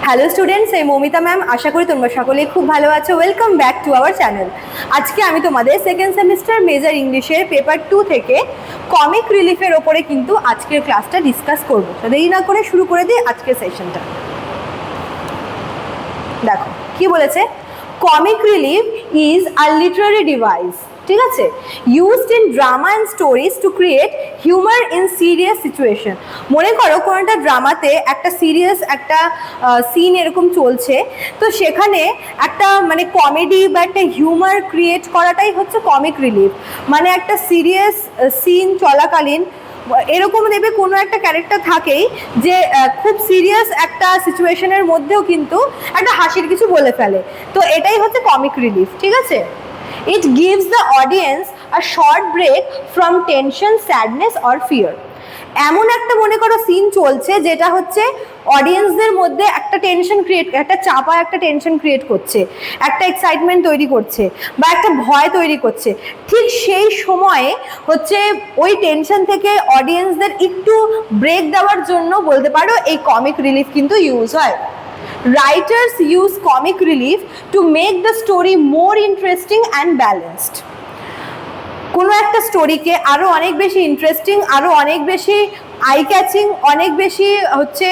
Hello students, এই Moumita ma'am. আশা করি তোমরা সকলেই খুব ভালো আছো। Welcome back to our channel. আজকে আমি তোমাদের সেকেন্ড সেমিস্টার মেজর ইংলিশের পেপার 2 থেকে কমিক রিলিফের ওপরে কিন্তু আজকের ক্লাসটা ডিসকাস করবো। তো দেরি না করে শুরু করে দিই আজকের সেশনটা। দেখো কি বলেছে, comic relief is a Literary device, ঠিক আছে, used in drama and stories to create humour in serious situation. মনে করো কোনো একটা ড্রামাতে একটা সিরিয়াস একটা সিন এরকম চলছে, তো সেখানে একটা মানে কমেডি বা একটা হিউমার ক্রিয়েট করাটাই হচ্ছে কমিক রিলিফ। মানে একটা সিরিয়াস সিন চলাকালীন এরকম দেবে কোনো একটা ক্যারেক্টার থাকেই যে খুব সিরিয়াস একটা সিচুয়েশনের মধ্যেও কিন্তু একটা হাসির কিছু বলে ফেলে, তো এটাই হচ্ছে কমিক রিলিফ, ঠিক আছে। It gives the audience a short break from tension, sadness or fear. এমন একটা মনে করো সিন চলছে যেটা হচ্ছে অডিয়েন্সদের মধ্যে একটা টেনশন ক্রিয়েট, একটা চাপা একটা টেনশন ক্রিয়েট করছে, একটা এক্সাইটমেন্ট তৈরি করছে বা একটা ভয় তৈরি করছে। ঠিক সেই সময়ে হচ্ছে ওই টেনশন থেকে অডিয়েন্সদের একটু ব্রেক দেওয়ার জন্য বলতে পারো এই কমিক রিলিফ কিন্তু ইউজ হয়। Writers use comic relief to make the story more interesting and balanced. কোনো একটা স্টোরিকে আরও অনেক বেশি ইন্টারেস্টিং, আরও অনেক বেশি আই ক্যাচিং, অনেক বেশি হচ্ছে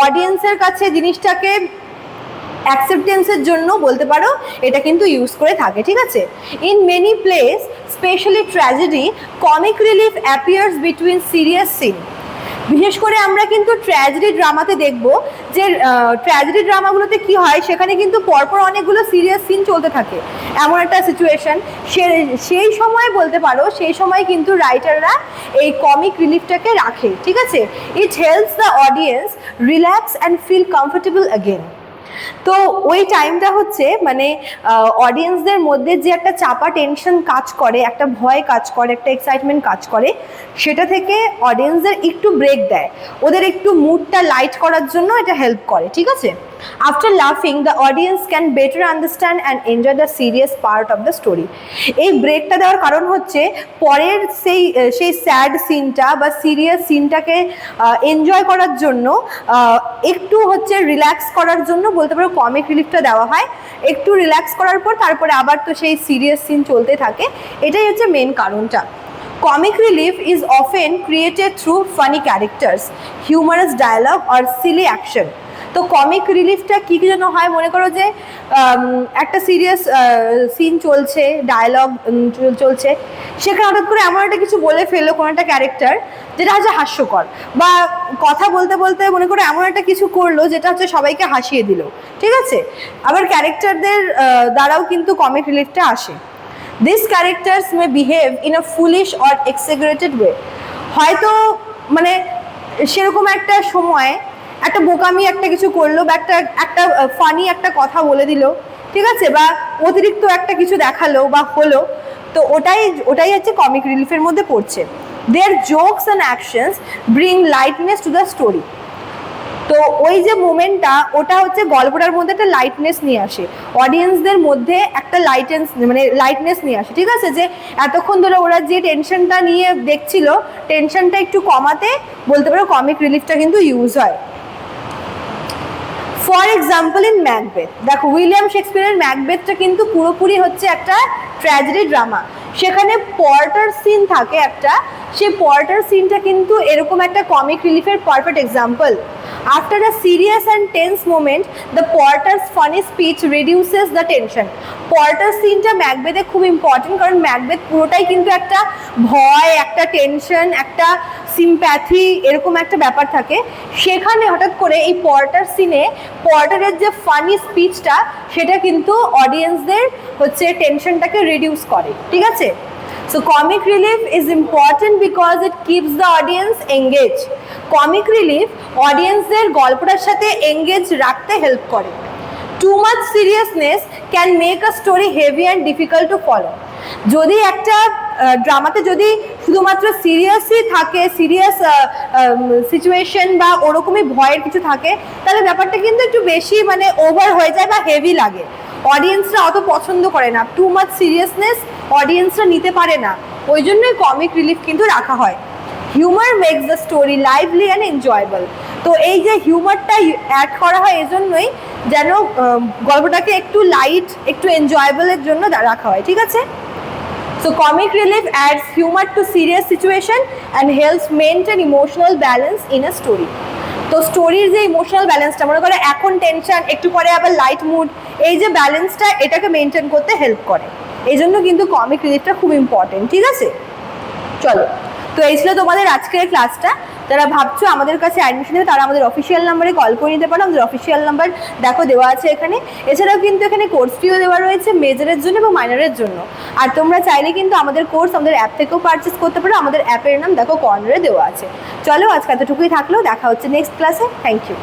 অডিয়েন্সের কাছে জিনিসটাকে অ্যাকসেপ্টেন্সের জন্য বলতে পারো এটা কিন্তু ইউজ করে থাকে, ঠিক আছে। In many place, specially tragedy, comic relief appears between serious scene. বিশেষ করে আমরা কিন্তু ট্র্যাজেডি ড্রামাতে দেখব যে ট্র্যাজেডি ড্রামাগুলোতে কি হয়, সেখানে কিন্তু পরপর অনেকগুলো সিরিয়াস সিন চলতে থাকে, এমন একটা সিচুয়েশন। সেই সময় বলতে পারো সেই সময় কিন্তু রাইটাররা এই কমিক রিলিফটাকে রাখে, ঠিক আছে। It helps the audience relax and feel comfortable again. তো ওই টাইমটা হচ্ছে মানে অডিয়েন্সদের মধ্যে যে একটা চাপা টেনশন কাজ করে, একটা ভয় কাজ করে, একটা এক্সাইটমেন্ট কাজ করে, সেটা থেকে অডিয়েন্সদের একটু ব্রেক দেয়, ওদের একটু মুডটা লাইট করার জন্য এটা হেল্প করে, ঠিক আছে। আফটার লাফিং the audience can better understand and enjoy the serious part of the story. এই ব্রেকটা দেওয়ার কারণ হচ্ছে পরের সেই স্যাড সিনটা বা সিরিয়াস সিনটাকে এনজয় করার জন্য, একটু হচ্ছে রিল্যাক্স করার জন্য বলতে পারো কমিক রিলিফটা দেওয়া হয়। একটু রিল্যাক্স করার পর তারপরে আবার তো সেই সিরিয়াস সিন চলতে থাকে, এটাই হচ্ছে মেন কারণটা। Comic relief is often created through funny characters, humorous dialogue or silly action. তো কমিক রিলিফটা কী কী জন্য হয়, মনে করো যে একটা সিরিয়াস সিন চলছে, ডায়লগ চলছে, সেখানে হঠাৎ করে এমন একটা কিছু বলে ফেললো কোনো একটা ক্যারেক্টার যেটা হচ্ছে হাস্যকর, বা কথা বলতে বলতে মনে করো এমন একটা কিছু করলো যেটা হচ্ছে সবাইকে হাসিয়ে দিল, ঠিক আছে। আবার ক্যারেক্টারদের দ্বারাও কিন্তু কমিক রিলিফটা আসে। These characters may behave in a foolish or exaggerated way. হয়তো মানে সেরকম একটা সময় একটা বোকামি একটা কিছু করলো বা একটা ফানি একটা কথা বলে দিল, ঠিক আছে, বা অতিরিক্ত একটা কিছু দেখালো বা হলো, তো ওটাই হচ্ছে কমিক রিলিফের মধ্যে পড়ছে। Their jokes and actions bring lightness to the story. তো ওই যে মোমেন্টটা, ওটা হচ্ছে গল্পটার মধ্যে একটা লাইটনেস নিয়ে আসে, অডিয়েন্সদের মধ্যে একটা লাইটনেস নিয়ে আসে, ঠিক আছে। যে এতক্ষণ ধরে ওরা যে টেনশনটা নিয়ে দেখছিল, টেনশনটা একটু কমাতে বলতে পারো কমিক রিলিফটা কিন্তু ইউজ হয়। ফর এক্সাম্পল ইন ম্যাকবেথ, দেখো উইলিয়াম শেক্সপিয়ারের ম্যাকবেথটা কিন্তু পুরোপুরি হচ্ছে একটা ট্র্যাজেডি ড্রামা। সেখানে পর্টার সিন থাকে একটা, সেই পর্টার সিনটা কিন্তু এরকম একটা কমিক রিলিফের perfect example. After a serious and tense moment, the porter's funny speech reduces the tension. Porter সিনটা ম্যাকবেথে খুব ইম্পর্টেন্ট, কারণ ম্যাকবেথ পুরোটাই কিন্তু একটা ভয়, একটা টেনশন, একটা সিম্প্যাথি, এরকম একটা ব্যাপার থাকে। সেখানে হঠাৎ করে এই পর্টার সিনে পর্টারের যে ফানি স্পিচটা, সেটা কিন্তু অডিয়েন্সদের হচ্ছে টেনশনটাকে রিডিউস করে, ঠিক আছে। So comic relief is important because it keeps the audience engaged. Comic relief অডিয়েন্সদের গল্পটার সাথে এঙ্গেজ রাখতে হেল্প করে। Too much seriousness can make a story heavy and difficult to follow. যদি একটা ড্রামাতে যদি শুধুমাত্র সিরিয়াসই থাকে, সিরিয়াস সিচুয়েশন বা ওরকমই ভয়ের কিছু থাকে, তাহলে ব্যাপারটা কিন্তু একটু বেশি মানে ওভার হয়ে যায় বা হেভি লাগে, অডিয়েন্সরা অত পছন্দ করে না। টু মাচ সিরিয়াসনেস অডিয়েন্সরা নিতে পারে না, ওই জন্যই কমিক রিলিফ কিন্তু রাখা হয়। Humor makes the story lively and enjoyable. তো এই যে হিউমারটা অ্যাড করা হয় এজন্যই যেন গল্পটাকে একটু লাইট, একটু এনজয়েবলের জন্য রাখা হয়, ঠিক আছে? So comic relief adds humor to serious situation and helps maintain emotional balance in a story. তো স্টোরির যে ইমোশনাল ব্যালেন্সটা, মনে করো এখন টেনশন, একটু পরে আবার লাইট মুড, এই যে ব্যালেন্সটা এটাকে মেনটেন করতে হেল্প করে। এই জন্য কিন্তু কমিক রিলিফটা খুব ইম্পর্টেন্ট, ঠিক আছে? চলো, তো এই ছিল তোমাদের আজকের ক্লাসটা। যারা ভাবছো আমাদের কাছে অ্যাডমিশন নেবে তারা আমাদের অফিসিয়াল নাম্বারে কল করে নিতে পারো। আমাদের অফিসিয়াল নাম্বার দেখো দেওয়া আছে এখানে। এছাড়াও কিন্তু এখানে কোর্স ফিও দেওয়া রয়েছে মেজরের জন্য এবং মাইনরের জন্য। আর তোমরা চাইলে কিন্তু আমাদের কোর্স আমাদের অ্যাপ থেকেও পারচেস করতে পারো। আমাদের অ্যাপের নাম দেখো কর্নারে দেওয়া আছে। চলো, আজকে এতটুকুই থাকলো, দেখা হচ্ছে নেক্সট ক্লাসে। Thank you.